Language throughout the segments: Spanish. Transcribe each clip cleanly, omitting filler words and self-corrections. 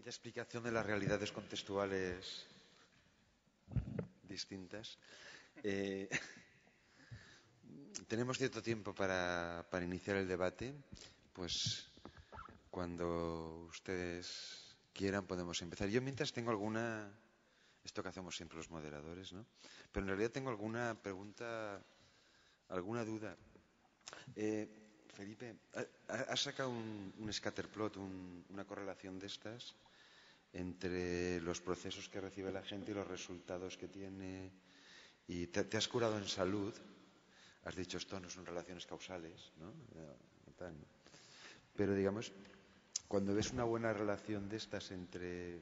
de explicación de las realidades contextuales distintas. Tenemos cierto tiempo para iniciar el debate. Pues cuando ustedes quieran podemos empezar. Yo mientras tengo esto que hacemos siempre los moderadores, ¿no? Pero en realidad tengo alguna pregunta, alguna duda. Felipe, ¿has sacado un scatterplot, una correlación de estas entre los procesos que recibe la gente y los resultados que tiene? Y te has curado en salud. Has dicho, esto no son relaciones causales, ¿no? Pero, digamos, cuando ves una buena relación de estas entre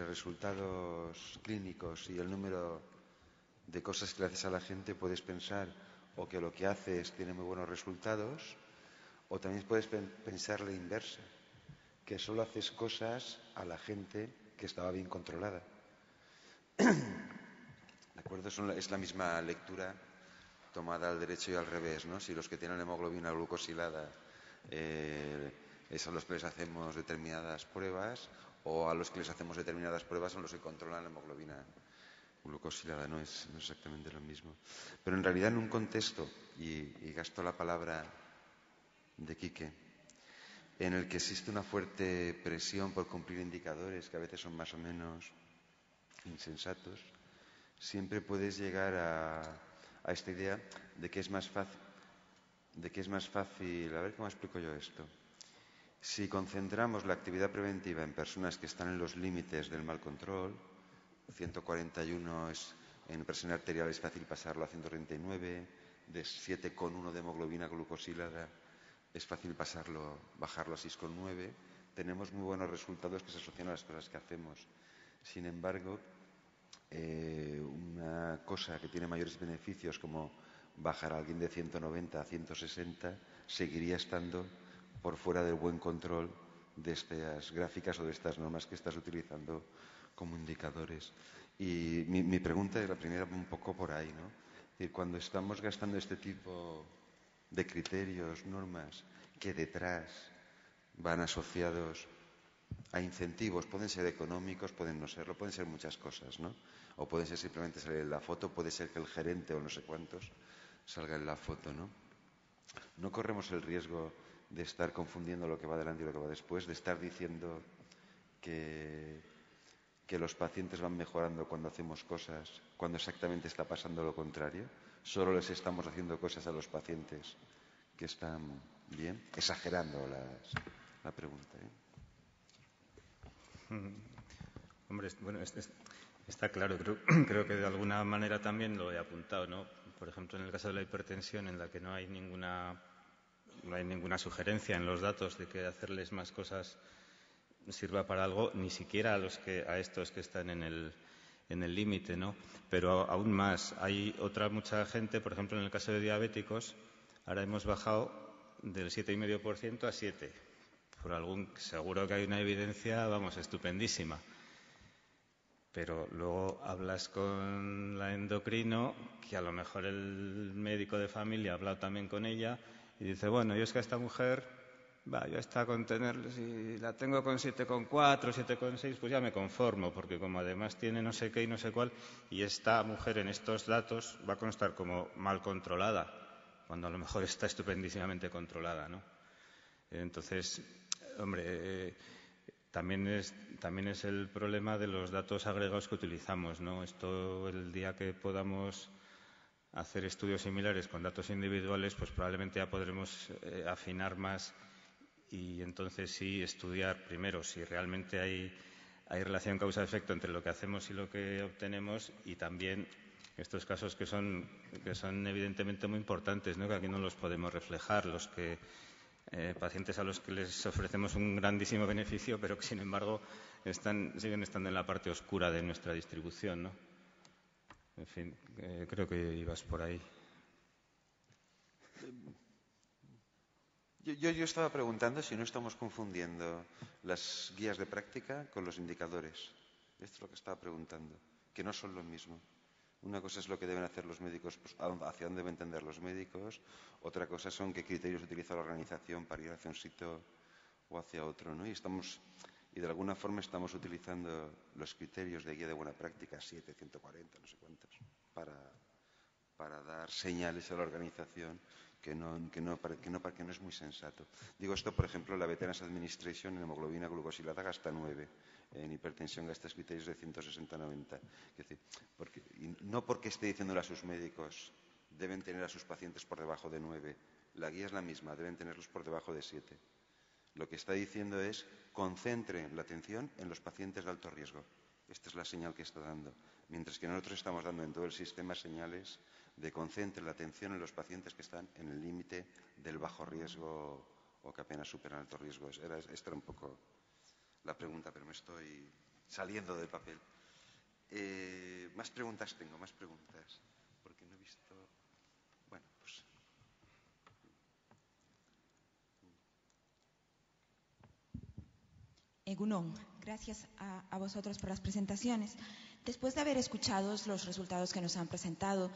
resultados clínicos y el número de cosas que le haces a la gente, puedes pensar o que lo que haces tiene muy buenos resultados, o también puedes pensar la inversa, que solo haces cosas a la gente que estaba bien controlada. ¿De acuerdo? Es la misma lectura tomada al derecho y al revés, ¿no? Si los que tienen hemoglobina glucosilada es a los que les hacemos determinadas pruebas, o a los que les hacemos determinadas pruebas son los que controlan la hemoglobina glucosilada. No es exactamente lo mismo. Pero en realidad en un contexto, y gasto la palabra de Quique, en el que existe una fuerte presión por cumplir indicadores que a veces son más o menos insensatos, siempre puedes llegar a esta idea de que es más fácil, a ver cómo explico yo esto. Si concentramos la actividad preventiva en personas que están en los límites del mal control, 141 en presión arterial es fácil pasarlo a 139, de 7,1 de hemoglobina glucosilada es fácil bajarlo a 6,9. Tenemos muy buenos resultados que se asocian a las cosas que hacemos. Sin embargo, una cosa que tiene mayores beneficios, como bajar a alguien de 190 a 160, seguiría estando por fuera del buen control de estas gráficas o de estas normas que estás utilizando como indicadores. Y mi pregunta es la primera, un poco por ahí, ¿no? Es decir, cuando estamos gastando este tipo de criterios, normas, que detrás van asociados a incentivos, pueden ser económicos, pueden no serlo, pueden ser muchas cosas, ¿no? O pueden ser simplemente salir en la foto, puede ser que el gerente o no sé cuántos salga en la foto, ¿no? No corremos el riesgo de estar confundiendo lo que va delante y lo que va después, de estar diciendo que los pacientes van mejorando cuando hacemos cosas, cuando exactamente está pasando lo contrario. Solo les estamos haciendo cosas a los pacientes que están bien, exagerando la pregunta, ¿eh? Hombre, bueno, está claro. Creo que de alguna manera también lo he apuntado, ¿no? Por ejemplo, en el caso de la hipertensión, en la que no hay ninguna sugerencia en los datos de que hacerles más cosas sirva para algo, ni siquiera a estos que están en el límite, ¿no? Pero aún más, hay mucha gente, por ejemplo, en el caso de diabéticos, ahora hemos bajado del 7,5% a 7%. Seguro que hay una evidencia, estupendísima. Pero luego hablas con la endocrino, que a lo mejor el médico de familia ha hablado también con ella, y dice, bueno, yo es que a esta mujer, yo está con tenerle, si la tengo con 7,4, 7,6, pues ya me conformo, porque como además tiene no sé qué y no sé cuál, y esta mujer en estos datos va a constar como mal controlada, cuando a lo mejor está estupendísimamente controlada, ¿no? Entonces, hombre, también es el problema de los datos agregados que utilizamos, ¿no? Esto, el día que podamos hacer estudios similares con datos individuales, pues probablemente ya podremos afinar más y entonces sí estudiar primero si realmente hay relación causa-efecto entre lo que hacemos y lo que obtenemos, y también estos casos que son evidentemente muy importantes, ¿no? Que aquí no los podemos reflejar, los que pacientes a los que les ofrecemos un grandísimo beneficio, pero que sin embargo siguen estando en la parte oscura de nuestra distribución, ¿no? En fin, creo que ibas por ahí. Yo estaba preguntando si no estamos confundiendo las guías de práctica con los indicadores. Esto es lo que estaba preguntando, que no son lo mismo. Una cosa es lo que deben hacer los médicos, pues, hacia dónde deben tender los médicos. Otra cosa son qué criterios utiliza la organización para ir hacia un sitio o hacia otro, ¿no? Y Y de alguna forma estamos utilizando los criterios de guía de buena práctica, 7, 140, no sé cuántos, para dar señales a la organización que no es muy sensato. Digo esto, por ejemplo, la Veterans Administration en hemoglobina glucosilada gasta 9, en hipertensión gasta criterios de 160-90. Es decir, no porque esté diciéndole a sus médicos deben tener a sus pacientes por debajo de 9, la guía es la misma, deben tenerlos por debajo de 7. Lo que está diciendo es concentren la atención en los pacientes de alto riesgo. Esta es la señal que está dando. Mientras que nosotros estamos dando en todo el sistema señales de concentren la atención en los pacientes que están en el límite del bajo riesgo o que apenas superan alto riesgo. Esta era un poco la pregunta, pero me estoy saliendo del papel. Más preguntas tengo, más preguntas. Porque no he visto... Bueno, pues... Egunon, gracias a vosotros por las presentaciones. Después de haber escuchado los resultados que nos han presentado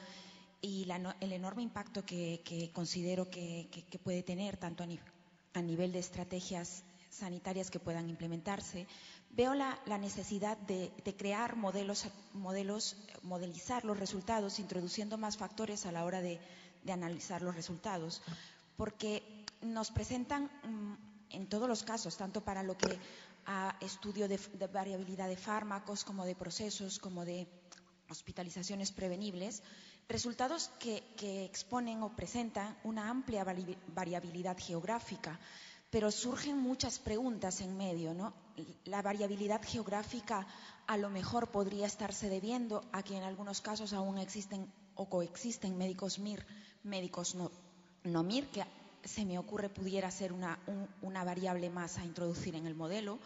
y el enorme impacto que considero que puede tener tanto a nivel de estrategias sanitarias que puedan implementarse, veo la necesidad de crear modelizar los resultados, introduciendo más factores a la hora de analizar los resultados, porque nos presentan en todos los casos, tanto para lo que a estudio de variabilidad de fármacos, como de procesos, como de hospitalizaciones prevenibles, resultados que exponen o presentan una amplia variabilidad geográfica, pero surgen muchas preguntas en medio, ¿no? La variabilidad geográfica a lo mejor podría estarse debiendo a que en algunos casos aún existen o coexisten médicos MIR, médicos no MIR, que se me ocurre pudiera ser una variable más a introducir en el modelo.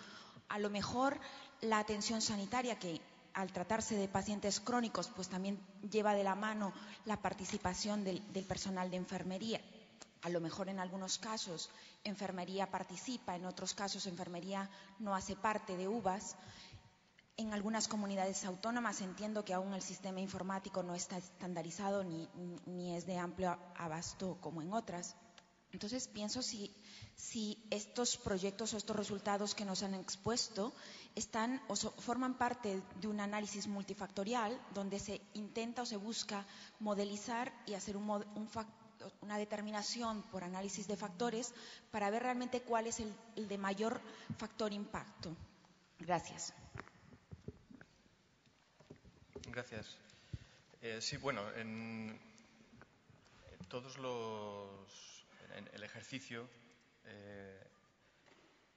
A lo mejor la atención sanitaria, que al tratarse de pacientes crónicos, pues también lleva de la mano la participación del personal de enfermería. A lo mejor en algunos casos enfermería participa, en otros casos enfermería no hace parte de UVAS. En algunas comunidades autónomas entiendo que aún el sistema informático no está estandarizado ni es de amplio abasto como en otras. Entonces pienso si estos proyectos o estos resultados que nos han expuesto están o forman parte de un análisis multifactorial donde se intenta o se busca modelizar y hacer una determinación por análisis de factores para ver realmente cuál es el de mayor factor impacto. Gracias. Gracias. Sí, bueno, en todos el ejercicio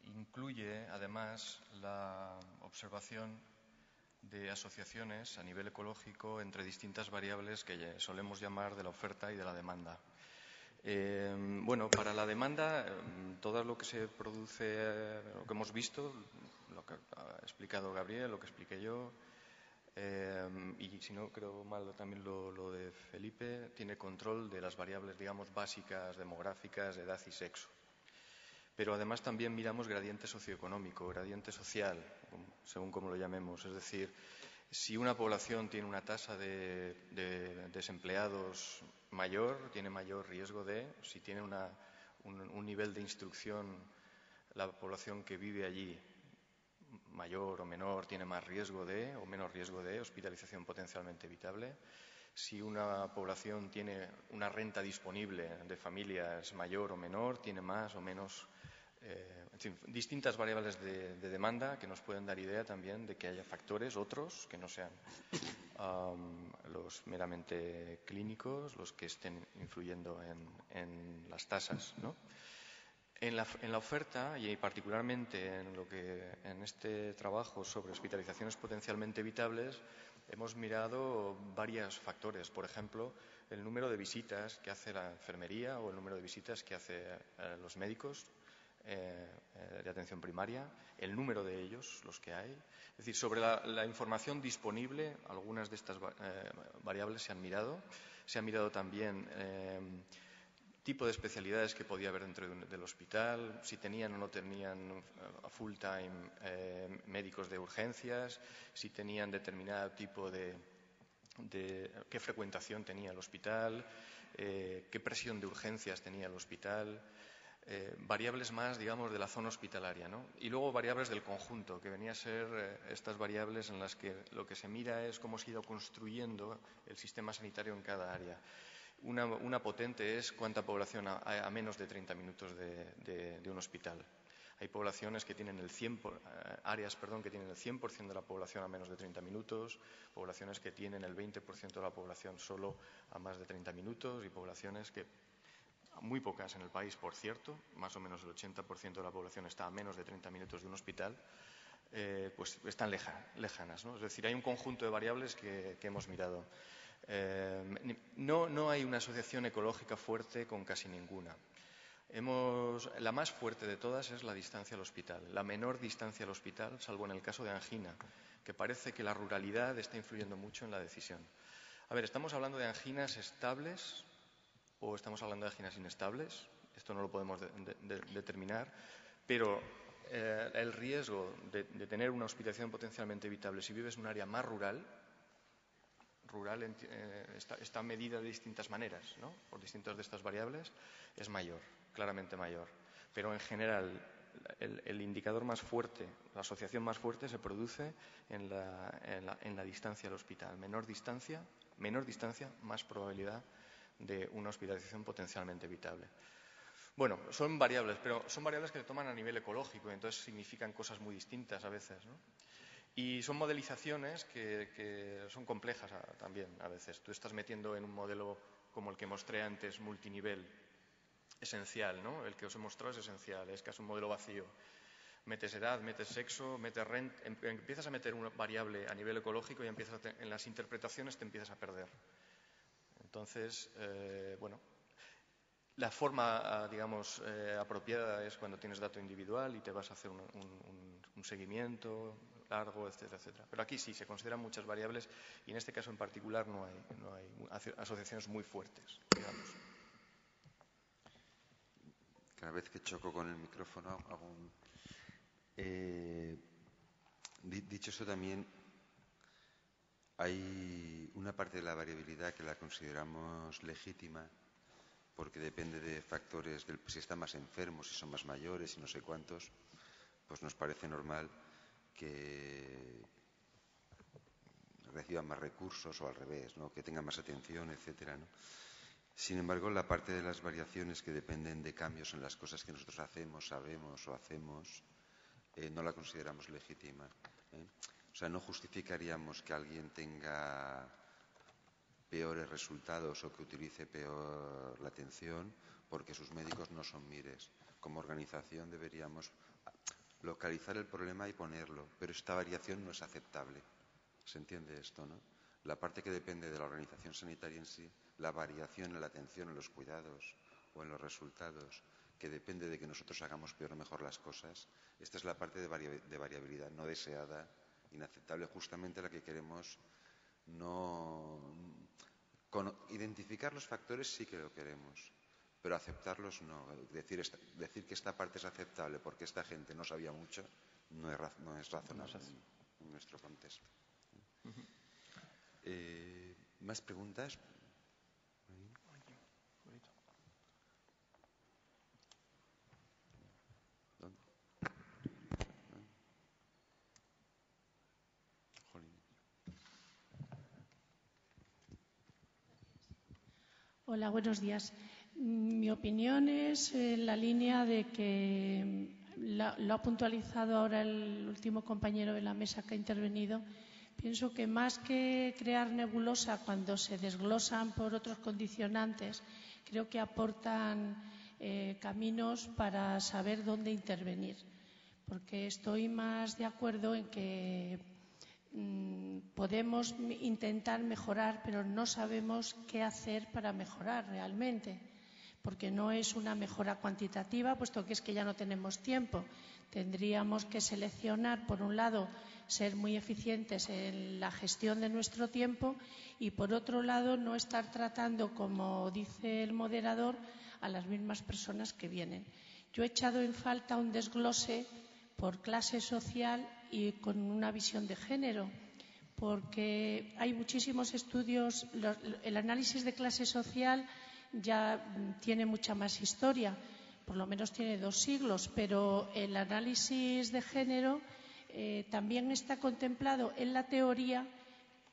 incluye además la observación de asociaciones a nivel ecológico entre distintas variables que solemos llamar de la oferta y de la demanda. Bueno, para la demanda, todo lo que se produce, lo que hemos visto, lo que ha explicado Gabriel, lo que expliqué yo, y si no creo mal también lo de Felipe, tiene control de las variables, digamos, básicas, demográficas, de edad y sexo. Pero además también miramos gradiente socioeconómico, gradiente social, según como lo llamemos. Es decir, si una población tiene una tasa de desempleados mayor, tiene mayor riesgo si tiene un nivel de instrucción, la población que vive allí, mayor o menor, tiene más riesgo o menos riesgo de hospitalización potencialmente evitable. Si una población tiene una renta disponible de familias mayor o menor, tiene más o menos, en fin, distintas variables de demanda que nos pueden dar idea también de que haya factores otros que no sean los meramente clínicos los que estén influyendo en las tasas, ¿no? En la oferta, y particularmente en este trabajo sobre hospitalizaciones potencialmente evitables, hemos mirado varios factores. Por ejemplo, el número de visitas que hace la enfermería o el número de visitas que hace los médicos de atención primaria, el número de ellos, los que hay. Es decir, sobre la información disponible, algunas de estas variables se han mirado. Se ha mirado también tipo de especialidades que podía haber dentro del hospital, si tenían o no tenían full-time médicos de urgencias, si tenían determinado tipo de qué frecuentación tenía el hospital, qué presión de urgencias tenía el hospital. variables más, digamos, de la zona hospitalaria, ¿no? Y luego variables del conjunto, que venía a ser estas variables en las que lo que se mira es cómo se ha ido construyendo el sistema sanitario en cada área. Una potente es cuánta población a menos de 30 minutos de un hospital. Hay poblaciones que tienen áreas que tienen el 100% de la población a menos de 30 minutos, poblaciones que tienen el 20% de la población solo a más de 30 minutos y poblaciones que, muy pocas en el país, por cierto, más o menos el 80% de la población está a menos de 30 minutos de un hospital, pues están lejanas, ¿no? Es decir, hay un conjunto de variables que hemos mirado. No hay una asociación ecológica fuerte con casi ninguna. La más fuerte de todas es la distancia al hospital, la menor distancia al hospital, salvo en el caso de angina, que parece que la ruralidad está influyendo mucho en la decisión. A ver, ¿estamos hablando de anginas estables o estamos hablando de anginas inestables? Esto no lo podemos determinar, pero el riesgo de tener una hospitalización potencialmente evitable si vives en un área más rural está medida de distintas maneras, ¿no? Por distintas de estas variables, es mayor, claramente mayor. Pero en general, el indicador más fuerte, la asociación más fuerte se produce en la distancia al hospital. Menor distancia, más probabilidad de una hospitalización potencialmente evitable. Bueno, son variables, pero son variables que se toman a nivel ecológico, entonces significan cosas muy distintas a veces, ¿no? Y son modelizaciones que son complejas también a veces. Tú estás metiendo en un modelo como el que mostré antes, multinivel, esencial, ¿no? El que os he mostrado es esencial, es casi un modelo vacío. Metes edad, metes sexo, metes renta, empiezas a meter una variable a nivel ecológico y en las interpretaciones te empiezas a perder. Entonces, bueno, la forma, digamos, apropiada es cuando tienes dato individual y te vas a hacer un seguimiento largo, etcétera, etcétera. Pero aquí sí, se consideran muchas variables y en este caso en particular no hay asociaciones muy fuertes, digamos. Cada vez que choco con el micrófono hago un... dicho eso, también hay una parte de la variabilidad que la consideramos legítima porque depende de factores, si están más enfermos, si son más mayores y no sé cuántos, pues nos parece normal que reciban más recursos o al revés, ¿no? Que tengan más atención, etcétera, ¿no? Sin embargo, la parte de las variaciones que dependen de cambios en las cosas que nosotros hacemos, sabemos o hacemos, no la consideramos legítima, ¿eh? O sea, no justificaríamos que alguien tenga peores resultados o que utilice peor la atención porque sus médicos no son MIRES. Como organización deberíamos localizar el problema y ponerlo, pero esta variación no es aceptable. ¿Se entiende esto, no? La parte que depende de la organización sanitaria en sí, la variación en la atención, en los cuidados o en los resultados, que depende de que nosotros hagamos peor o mejor las cosas, esta es la parte de variabilidad no deseada, inaceptable, justamente la que queremos no... Identificar los factores sí que lo queremos, pero aceptarlos no. Decir que esta parte es aceptable porque esta gente no sabía mucho no es razonable en nuestro contexto. ¿Más preguntas? ¿Dónde? Hola, buenos días. Mi opinión es en la línea de que lo ha puntualizado ahora el último compañero de la mesa que ha intervenido. Pienso que más que crear nebulosa cuando se desglosan por otros condicionantes, creo que aportan caminos para saber dónde intervenir. Porque estoy más de acuerdo en que podemos intentar mejorar, pero no sabemos qué hacer para mejorar realmente, porque no es una mejora cuantitativa, puesto que es que ya no tenemos tiempo. Tendríamos que seleccionar, por un lado, ser muy eficientes en la gestión de nuestro tiempo y, por otro lado, no estar tratando, como dice el moderador, a las mismas personas que vienen. Yo he echado en falta un desglose por clase social y con una visión de género, porque hay muchísimos estudios. El análisis de clase social ya tiene mucha más historia, por lo menos tiene 2 siglos, pero el análisis de género también está contemplado en la teoría,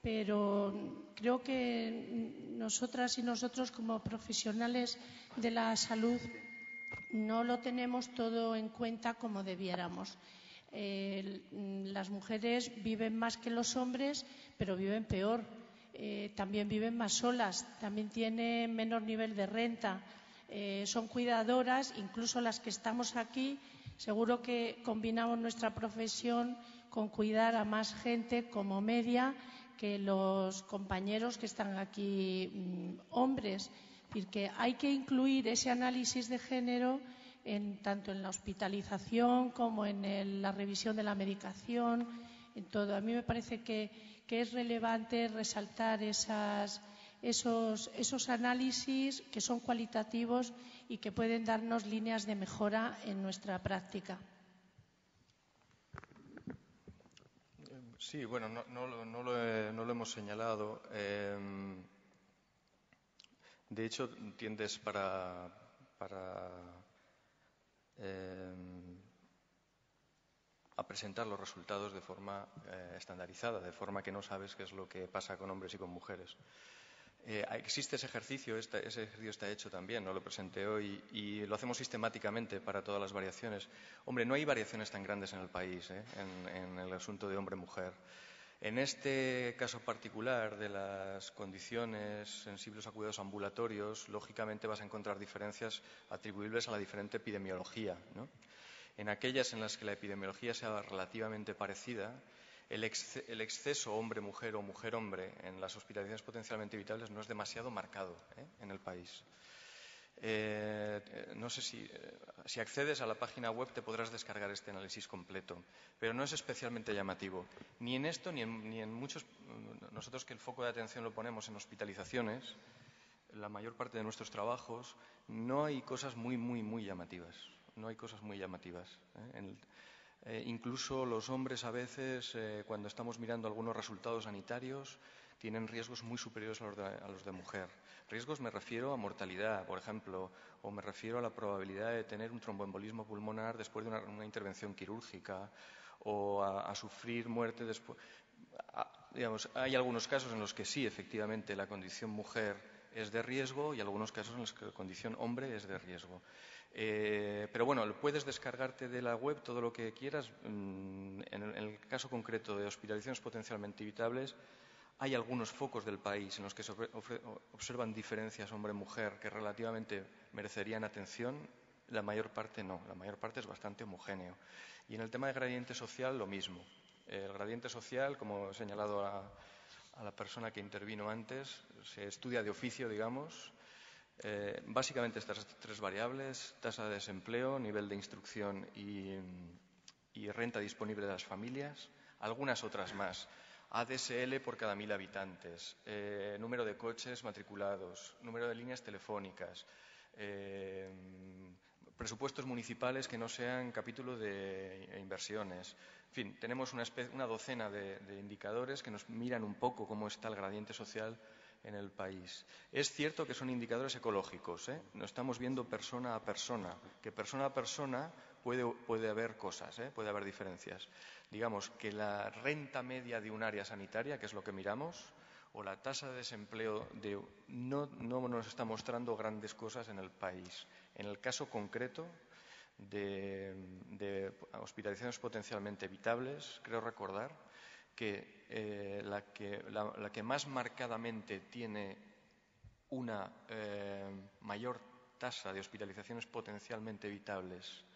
pero creo que nosotras y nosotros como profesionales de la salud no lo tenemos todo en cuenta como debiéramos. Las mujeres viven más que los hombres, pero viven peor. También viven más solas, también tienen menor nivel de renta. Son cuidadoras, incluso las que estamos aquí, seguro que combinamos nuestra profesión con cuidar a más gente como media que los compañeros que están aquí hombres. Es decir, que hay que incluir ese análisis de género tanto en la hospitalización como en la revisión de la medicación, en todo. A mí me parece que es relevante resaltar esos análisis que son cualitativos y que pueden darnos líneas de mejora en nuestra práctica. Sí, bueno, no lo hemos señalado. De hecho, tiendes a presentar los resultados de forma estandarizada, de forma que no sabes qué es lo que pasa con hombres y con mujeres. Existe ese ejercicio está hecho también, no lo presenté hoy, y lo hacemos sistemáticamente para todas las variaciones. Hombre, no hay variaciones tan grandes en el país, en el asunto de hombre-mujer. En este caso particular de las condiciones sensibles a cuidados ambulatorios, lógicamente vas a encontrar diferencias atribuibles a la diferente epidemiología, ¿no? En aquellas en las que la epidemiología sea relativamente parecida, el exceso hombre-mujer o mujer-hombre en las hospitalizaciones potencialmente evitables no es demasiado marcado en el país. No sé si accedes a la página web te podrás descargar este análisis completo, pero no es especialmente llamativo. Ni en esto ni en muchos. Nosotros que el foco de atención lo ponemos en hospitalizaciones, la mayor parte de nuestros trabajos, no hay cosas muy llamativas. No hay cosas muy llamativas. Incluso los hombres a veces, cuando estamos mirando algunos resultados sanitarios, tienen riesgos muy superiores a los de mujer. Riesgos me refiero a mortalidad, por ejemplo, o me refiero a la probabilidad de tener un tromboembolismo pulmonar después de una intervención quirúrgica o a sufrir muerte después. Digamos, hay algunos casos en los que sí, efectivamente, la condición mujer es de riesgo y algunos casos en los que la condición hombre es de riesgo. Pero bueno, puedes descargarte de la web todo lo que quieras. En el caso concreto de hospitalizaciones potencialmente evitables, hay algunos focos del país en los que se observan diferencias hombre-mujer que relativamente merecerían atención. La mayor parte no, la mayor parte es bastante homogéneo. Y en el tema de gradiente social, lo mismo. El gradiente social, como he señalado a la persona que intervino antes, se estudia de oficio, digamos. Básicamente estas 3 variables: tasa de desempleo, nivel de instrucción y renta disponible de las familias. Algunas otras más. ADSL por cada 1000 habitantes, número de coches matriculados, número de líneas telefónicas, presupuestos municipales que no sean capítulo de inversiones. En fin, tenemos una docena de indicadores que nos miran un poco cómo está el gradiente social en el país. Es cierto que son indicadores ecológicos, no estamos viendo persona a persona, que persona a persona puede haber cosas, puede haber diferencias. Digamos que la renta media de un área sanitaria, que es lo que miramos, o la tasa de desempleo no nos está mostrando grandes cosas en el país. En el caso concreto de hospitalizaciones potencialmente evitables, creo recordar que la que más marcadamente tiene una mayor tasa de hospitalizaciones potencialmente evitables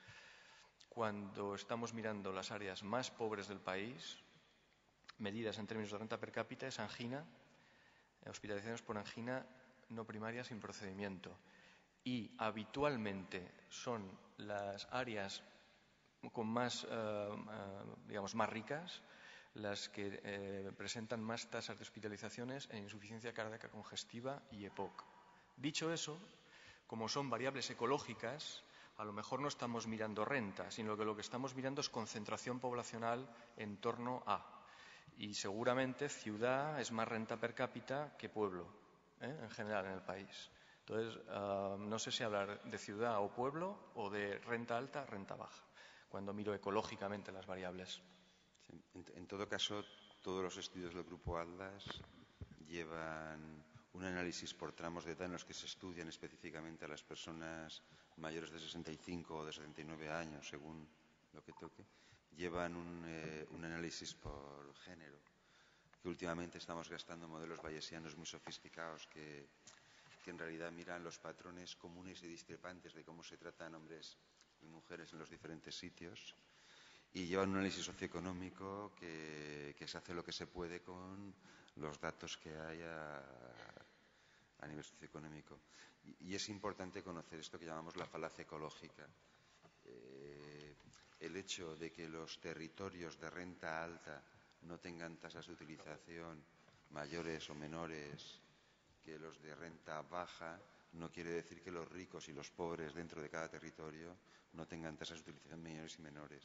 cuando estamos mirando las áreas más pobres del país, medidas en términos de renta per cápita, es angina, hospitalizaciones por angina no primaria sin procedimiento. Y habitualmente son las áreas con más ricas las que presentan más tasas de hospitalizaciones en insuficiencia cardíaca congestiva y EPOC. Dicho eso, como son variables ecológicas, a lo mejor no estamos mirando renta, sino que lo que estamos mirando es concentración poblacional en torno a. Y seguramente ciudad es más renta per cápita que pueblo, en general en el país. Entonces, no sé si hablar de ciudad o pueblo o de renta alta, renta baja, cuando miro ecológicamente las variables. Sí, en todo caso, todos los estudios del Grupo Atlas llevan un análisis por tramos de edad en los que se estudian específicamente a las personas mayores de 65 o de 79 años, según lo que toque. Llevan un análisis por género, que últimamente estamos gastando modelos bayesianos muy sofisticados que en realidad miran los patrones comunes y discrepantes de cómo se tratan hombres y mujeres en los diferentes sitios, y llevan un análisis socioeconómico que se hace lo que se puede con los datos que hay a nivel socioeconómico. Y es importante conocer esto que llamamos la falacia ecológica. El hecho de que los territorios de renta alta no tengan tasas de utilización mayores o menores que los de renta baja no quiere decir que los ricos y los pobres dentro de cada territorio no tengan tasas de utilización mayores y menores.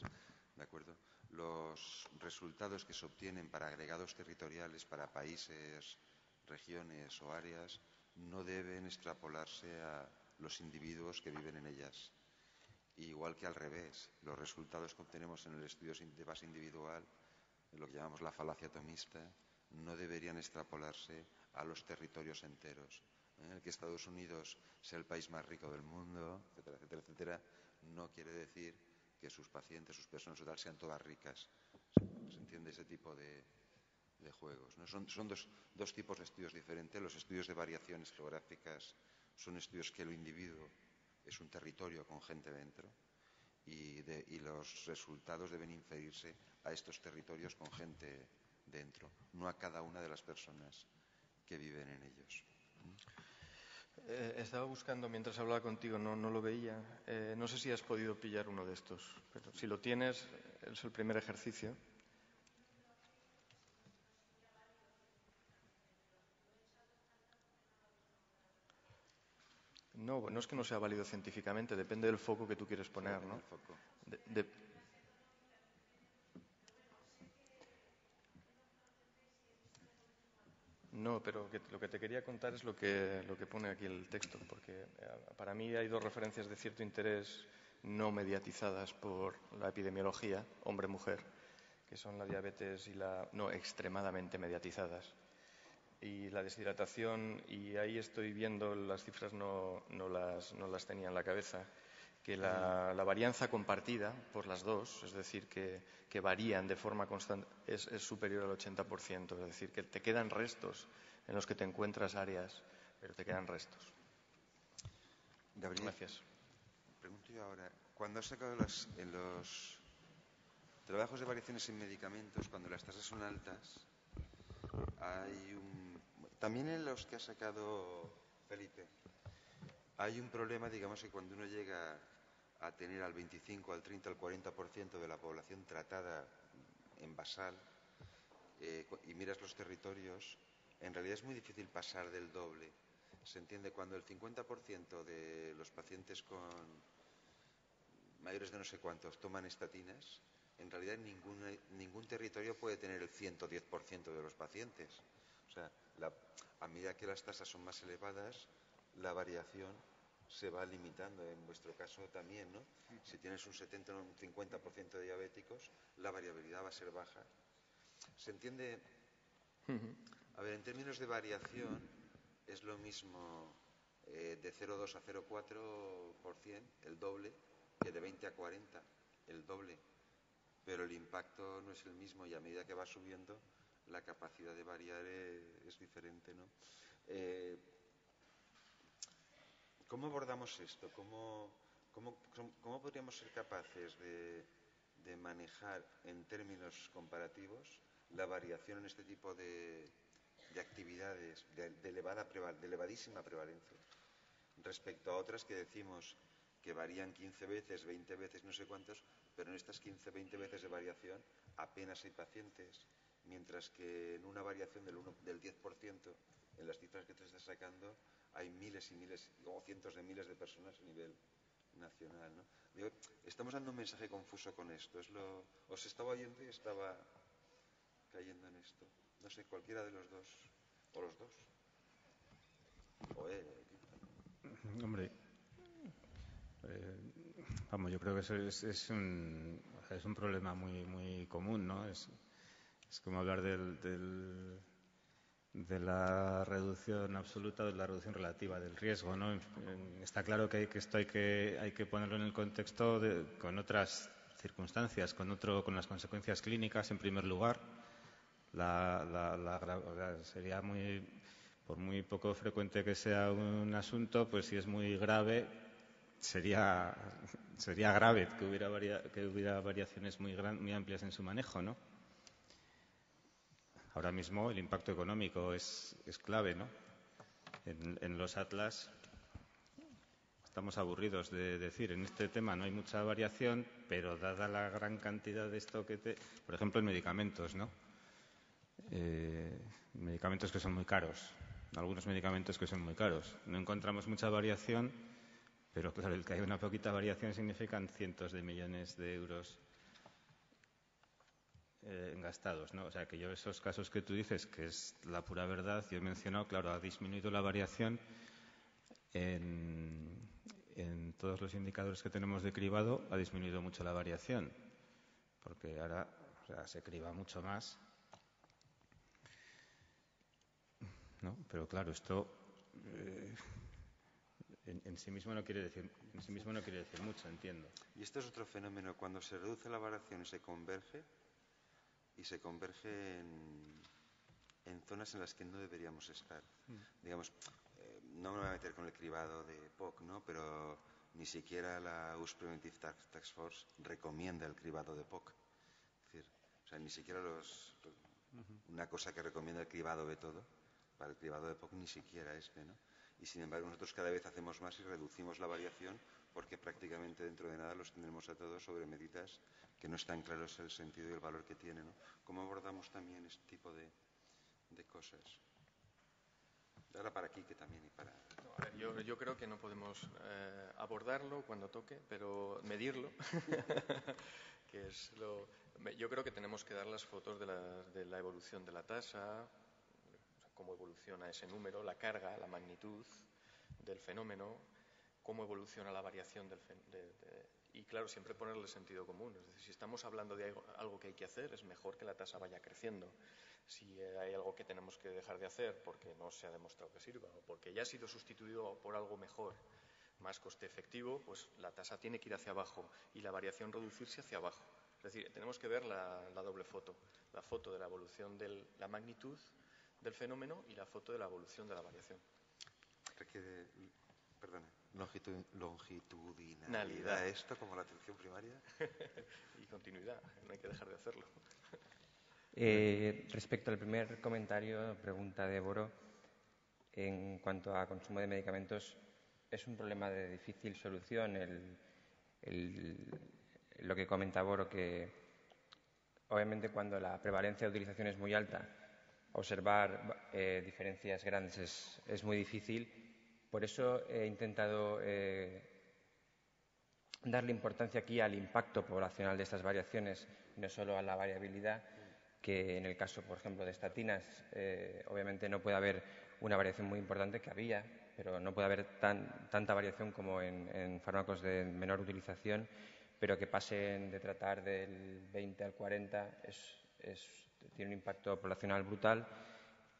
¿De acuerdo? Los resultados que se obtienen para agregados territoriales, para países, regiones o áreas, no deben extrapolarse a los individuos que viven en ellas. Igual que al revés, los resultados que obtenemos en el estudio de base individual, lo que llamamos la falacia atomista, no deberían extrapolarse a los territorios enteros. El que Estados Unidos sea el país más rico del mundo, etcétera, etcétera, etcétera, no quiere decir que sus pacientes, sus personas o tal sean todas ricas. ¿Se entiende ese tipo de juegos, ¿no? Son dos tipos de estudios diferentes. Los estudios de variaciones geográficas son estudios que el individuo es un territorio con gente dentro y los resultados deben inferirse a estos territorios con gente dentro, no a cada una de las personas que viven en ellos. Estaba buscando mientras hablaba contigo, no lo veía. No sé si has podido pillar uno de estos, pero si lo tienes, es el primer ejercicio. No es que no sea válido científicamente, depende del foco que tú quieres poner, ¿no? No, pero lo que te quería contar es lo que pone aquí el texto, porque para mí hay dos referencias de cierto interés no mediatizadas por la epidemiología, hombre-mujer, que son la diabetes y la no extremadamente mediatizadas. Y la deshidratación, y ahí estoy viendo, las cifras no las tenía en la cabeza, que la varianza compartida por las dos, es decir, que varían de forma constante, es superior al 80%, es decir, que te quedan restos en los que te encuentras áreas, pero te quedan restos. Gabriel, gracias. Pregunto yo ahora, cuando has sacado en los trabajos de variaciones en medicamentos, cuando las tasas son altas, también en los que ha sacado Felipe, hay un problema, digamos, que cuando uno llega a tener al 25, al 30, al 40% de la población tratada en basal y miras los territorios, en realidad es muy difícil pasar del doble. Se entiende, cuando el 50% de los pacientes con mayores de no sé cuántos toman estatinas, en realidad ningún territorio puede tener el 110% de los pacientes. O sea, a medida que las tasas son más elevadas, la variación se va limitando. En vuestro caso también, ¿no? Si tienes un 70 o un 50% de diabéticos, la variabilidad va a ser baja. ¿Se entiende? A ver, en términos de variación, es lo mismo de 0,2 a 0,4%, el doble, que de 20 a 40, el doble. Pero el impacto no es el mismo y a medida que va subiendo, la capacidad de variar es diferente, ¿no? ¿Cómo abordamos esto? ¿Cómo podríamos ser capaces de manejar en términos comparativos la variación en este tipo de actividades de elevadísima prevalencia respecto a otras que decimos que varían 15 veces, 20 veces, no sé cuántos, pero en estas 15, 20 veces de variación apenas hay pacientes, mientras que en una variación del 10%, en las cifras que te estás sacando, hay miles y miles o cientos de miles de personas a nivel nacional, ¿no? Estamos dando un mensaje confuso con esto. Os estaba oyendo y estaba cayendo en esto. No sé, cualquiera de los dos, o los dos. Hombre, vamos, yo creo que eso es un problema muy común, ¿no? Es como hablar de la reducción absoluta o de la reducción relativa del riesgo, ¿no? Está claro que esto hay que ponerlo en el contexto con otras circunstancias, con las consecuencias clínicas en primer lugar. Sería por muy poco frecuente que sea un asunto, pues si es muy grave, sería grave que hubiera variaciones muy amplias en su manejo, ¿no? Ahora mismo el impacto económico es clave, ¿no? En los atlas estamos aburridos de decir, en este tema no hay mucha variación, pero dada la gran cantidad de esto por ejemplo, en medicamentos, ¿no? Medicamentos que son muy caros, algunos medicamentos que son muy caros. No encontramos mucha variación, pero claro, el que haya una poquita variación significan cientos de millones de euros gastados, ¿no? O sea, que yo esos casos que tú dices, que es la pura verdad, yo he mencionado, claro, ha disminuido la variación en todos los indicadores que tenemos de cribado, ha disminuido mucho la variación, porque ahora se criba mucho más, ¿no? Pero claro, esto en sí mismo no quiere decir mucho, entiendo. Y esto es otro fenómeno, cuando se reduce la variación y se converge en zonas en las que no deberíamos estar. Digamos, no me voy a meter con el cribado de POC, ¿no? Pero ni siquiera la US Preventive Task Force recomienda el cribado de POC. Es decir, o sea, ni siquiera una cosa que recomienda el cribado de todo, para el cribado de POC ni siquiera ¿no? Y sin embargo nosotros cada vez hacemos más y reducimos la variación porque prácticamente dentro de nada los tendremos a todos sobre medidas que no están claros el sentido y el valor que tienen, ¿no? ¿Cómo abordamos también este tipo de cosas? Ahora para aquí que también y para... No, a ver, yo creo que no podemos abordarlo cuando toque, pero medirlo, que es yo creo que tenemos que dar las fotos de la evolución de la tasa, cómo evoluciona ese número, la carga, la magnitud del fenómeno, cómo evoluciona la variación y claro, siempre ponerle sentido común. Es decir, si estamos hablando de algo que hay que hacer, es mejor que la tasa vaya creciendo. Si hay algo que tenemos que dejar de hacer porque no se ha demostrado que sirva o porque ya ha sido sustituido por algo mejor, más coste efectivo, pues la tasa tiene que ir hacia abajo y la variación reducirse hacia abajo. Es decir, tenemos que ver la doble foto, la foto de la evolución de la magnitud del fenómeno y la foto de la evolución de la variación. Requiere, perdona, longitudinalidad, esto como la atención primaria. Y continuidad, no hay que dejar de hacerlo. Respecto al primer comentario, pregunta de Boro, en cuanto a consumo de medicamentos, es un problema de difícil solución. Lo que comenta Boro, que obviamente cuando la prevalencia de utilización es muy alta, observar diferencias grandes es muy difícil. Por eso he intentado darle importancia aquí al impacto poblacional de estas variaciones, no solo a la variabilidad, que en el caso, por ejemplo, de estatinas, obviamente no puede haber una variación muy importante, que había, pero no puede haber tanta variación como en fármacos de menor utilización, pero que pasen de tratar del 20 al 40 tiene un impacto poblacional brutal.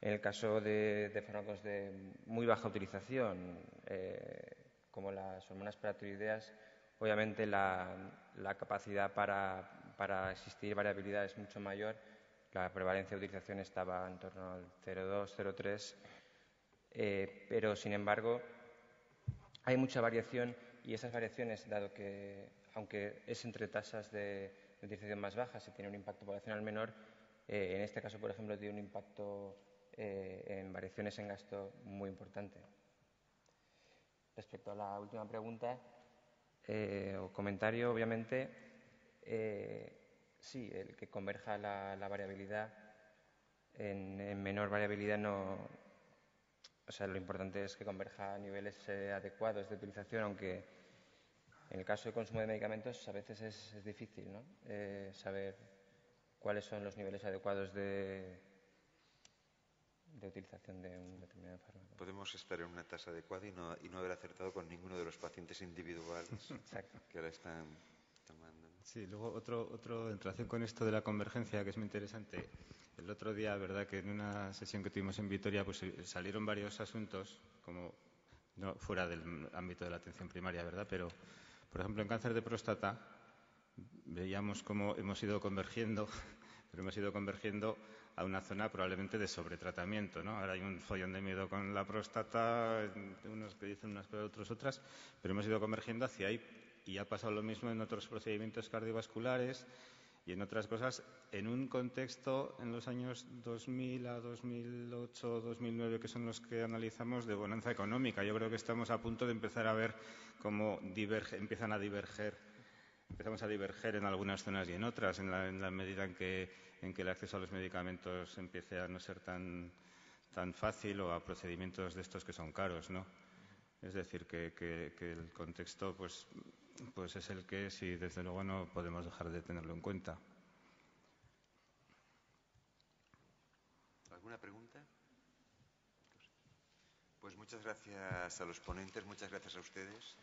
En el caso de fármacos de muy baja utilización, como las hormonas paratiroideas, obviamente la capacidad para existir variabilidad es mucho mayor. La prevalencia de utilización estaba en torno al 0,2, 0,3, pero sin embargo hay mucha variación y esas variaciones, dado que aunque es entre tasas de utilización más bajas y tiene un impacto poblacional menor, en este caso, por ejemplo, tiene un impacto en variaciones en gasto muy importante. Respecto a la última pregunta o comentario, obviamente, sí, el que converja la variabilidad en menor variabilidad no... O sea, lo importante es que converja a niveles adecuados de utilización, aunque en el caso de consumo de medicamentos a veces es difícil, ¿no? Saber cuáles son los niveles adecuados de de utilización de un determinado fármaco. Podemos estar en una tasa adecuada y no haber acertado con ninguno de los pacientes individuales que la están tomando. Sí, luego otro en relación con esto de la convergencia, que es muy interesante. El otro día, verdad, que en una sesión que tuvimos en Vitoria, pues salieron varios asuntos, como no fuera del ámbito de la atención primaria, ¿verdad? Pero, por ejemplo, en cáncer de próstata veíamos cómo hemos ido convergiendo, pero hemos ido convergiendo a una zona probablemente de sobretratamiento, ¿no? Ahora hay un follón de miedo con la próstata, unos que dicen unas cosas, otros otras, pero hemos ido convergiendo hacia ahí. Y ha pasado lo mismo en otros procedimientos cardiovasculares y en otras cosas, en un contexto en los años 2000 a 2008, 2009, que son los que analizamos, de bonanza económica. Yo creo que estamos a punto de empezar a ver cómo empezamos a diverger en algunas zonas y en otras, en la medida en que el acceso a los medicamentos empiece a no ser tan fácil, o a procedimientos de estos que son caros, ¿no? Es decir, que el contexto pues es el que es, y desde luego no podemos dejar de tenerlo en cuenta. ¿Alguna pregunta? Pues muchas gracias a los ponentes, muchas gracias a ustedes.